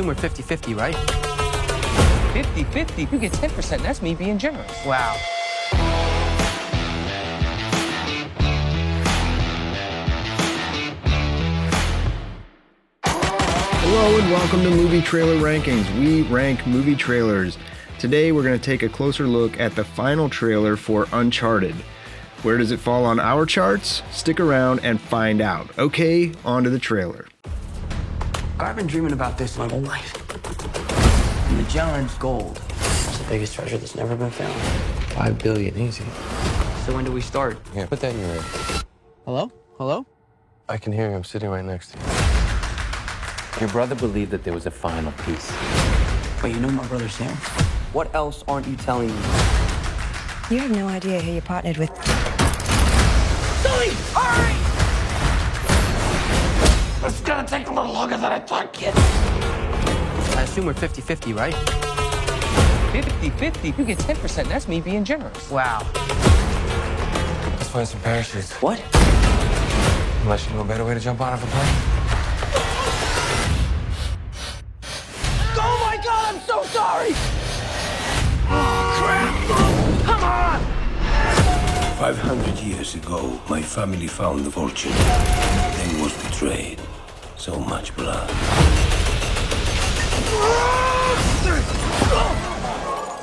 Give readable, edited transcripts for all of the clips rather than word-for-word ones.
assume we're 50-50, right? 50-50? You get 10%. That's me being generous. Wow. Hello and welcome to Movie Trailer Rankings. We rank movie trailers. Today we're going to take a closer look at the final trailer for Uncharted. Where does it fall on our charts? Stick around and find out. Okay, on to the trailer. I've been dreaming about this my whole life. Magellan's gold. It's the biggest treasure that's never been found. 5 billion, easy. So when do we start? Yeah, put that in your ear. Hello? Hello? I can hear you. I'm sitting right next to you. Your brother believed that there was a final piece. Wait, you know my brother Sam? What else aren't you telling me? You have no idea who you partnered with. Sony! Hurry! It's gonna take a little longer than I thought, kid. I assume we're 50-50, right? 50-50? You get 10%. That's me being generous. Wow. Let's find some parachutes. What? Unless you know a better way to jump out of a plane. Oh my God, I'm so sorry! Oh, crap! Come on! 500 years ago, my family found the fortune, then was betrayed. So much blood.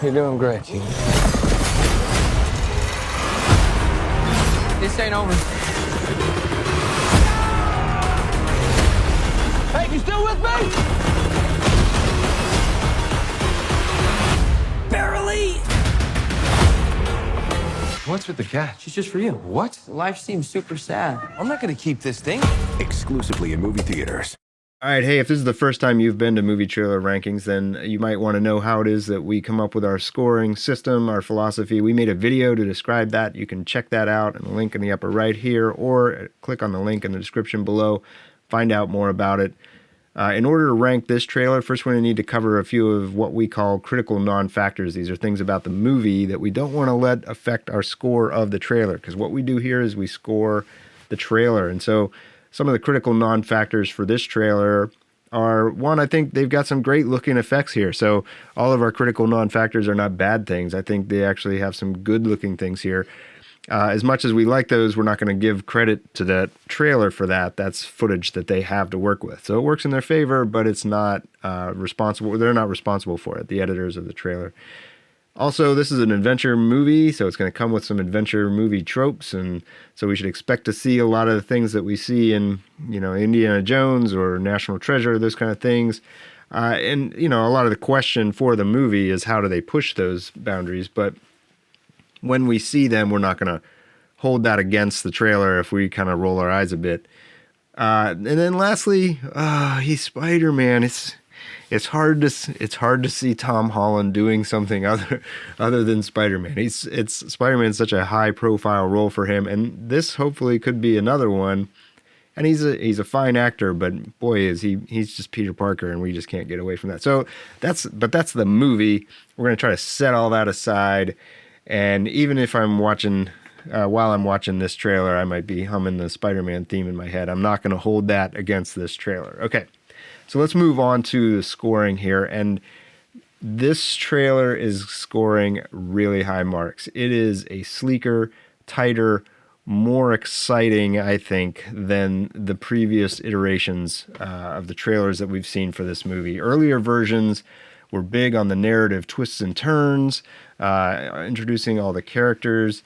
You're doing great, Gene. This ain't over. Hey, you still with me? Barely! What's with the cat? She's just for you. What? Life seems super sad. I'm not gonna keep this thing. Exclusively in movie theaters. All right, hey, if this is the first time you've been to Movie Trailer Rankings, then you might want to know how it is that we come up with our scoring system, our philosophy. We made a video to describe that. You can check that out in the link in the upper right here, or click on the link in the description below. Find out more about it. In order to rank this trailer, first we're going to need to cover a few of what we call critical non-factors. These are things about the movie that we don't want to let affect our score of the trailer, because what we do here is we score the trailer. And so some of the critical non-factors for this trailer are, one, I think they've got some great looking effects here. So all of our critical non-factors are not bad things. I think they actually have some good looking things here. As much as we like those, we're not going to give credit to that trailer for that. That's footage that they have to work with. So it works in their favor, but it's not responsible. They're not responsible for it, the editors of the trailer. Also, this is an adventure movie, so it's going to come with some adventure movie tropes, and so we should expect to see a lot of the things that we see in, Indiana Jones or National Treasure, those kind of things. And, a lot of the question for the movie is how do they push those boundaries, but when we see them, we're not going to hold that against the trailer if we kind of roll our eyes a bit. And then lastly, he's Spider-Man. It's hard to see Tom Holland doing something other than Spider-Man. Spider-Man's such a high profile role for him, and this hopefully could be another one. And he's a fine actor, but boy he's just Peter Parker, and we just can't get away from that. So that's the movie. We're gonna try to set all that aside, and even if I'm watching. While I'm watching this trailer, I might be humming the Spider-Man theme in my head. I'm not going to hold that against this trailer. Okay, so let's move on to the scoring here. And this trailer is scoring really high marks. It is a sleeker, tighter, more exciting, I think, than the previous iterations of the trailers that we've seen for this movie. Earlier versions were big on the narrative twists and turns, introducing all the characters.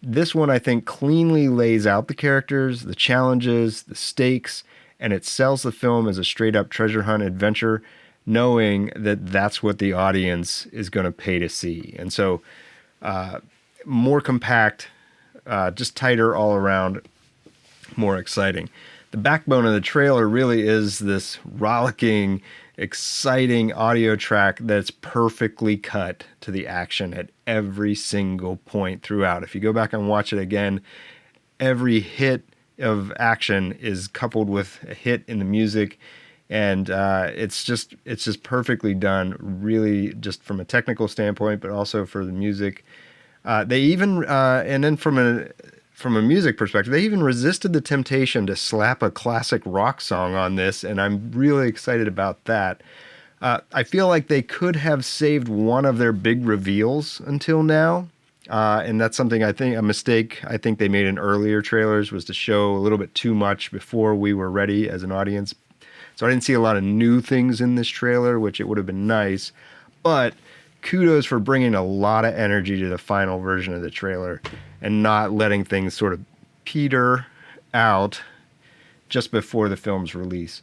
This one, I think, cleanly lays out the characters, the challenges, the stakes, and it sells the film as a straight-up treasure hunt adventure, knowing that that's what the audience is going to pay to see. And so, more compact, just tighter all around, more exciting. The backbone of the trailer really is this rollicking, exciting audio track that's perfectly cut to the action at every single point throughout. If you go back and watch it again, every hit of action is coupled with a hit in the music, and it's just perfectly done, really, just from a technical standpoint, but also for the music. They even and then from a music perspective, they even resisted the temptation to slap a classic rock song on this, and I'm really excited about that. I feel like they could have saved one of their big reveals until now. And that's something a mistake I think they made in earlier trailers was to show a little bit too much before we were ready as an audience. So I didn't see a lot of new things in this trailer, which it would have been nice. But kudos for bringing a lot of energy to the final version of the trailer and not letting things sort of peter out just before the film's release.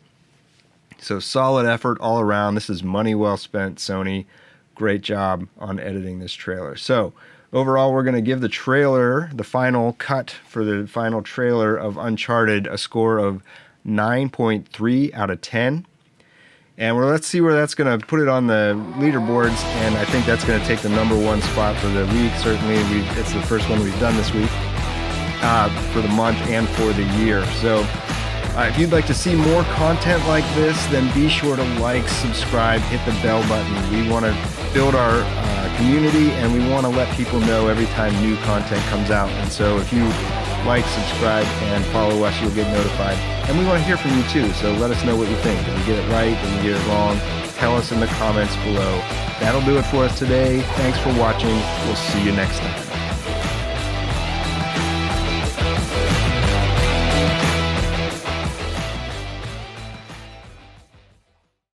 So solid effort all around. This is money well spent, Sony. Great job on editing this trailer. So overall, we're going to give the trailer, the final cut for the final trailer of Uncharted, a score of 9.3 out of 10. And let's see where that's going to put it on the leaderboards. And I think that's going to take the #1 spot for the week. Certainly, it's the first one we've done this week for the month and for the year. So if you'd like to see more content like this, then be sure to like, subscribe, hit the bell button. We want to build our community, and we want to let people know every time new content comes out. And so if you like, subscribe, and follow us, you'll get notified. And we want to hear from you too, so let us know what you think. Did we get it right? Did we get it wrong? Tell us in the comments below. That'll do it for us today. Thanks for watching. We'll see you next time.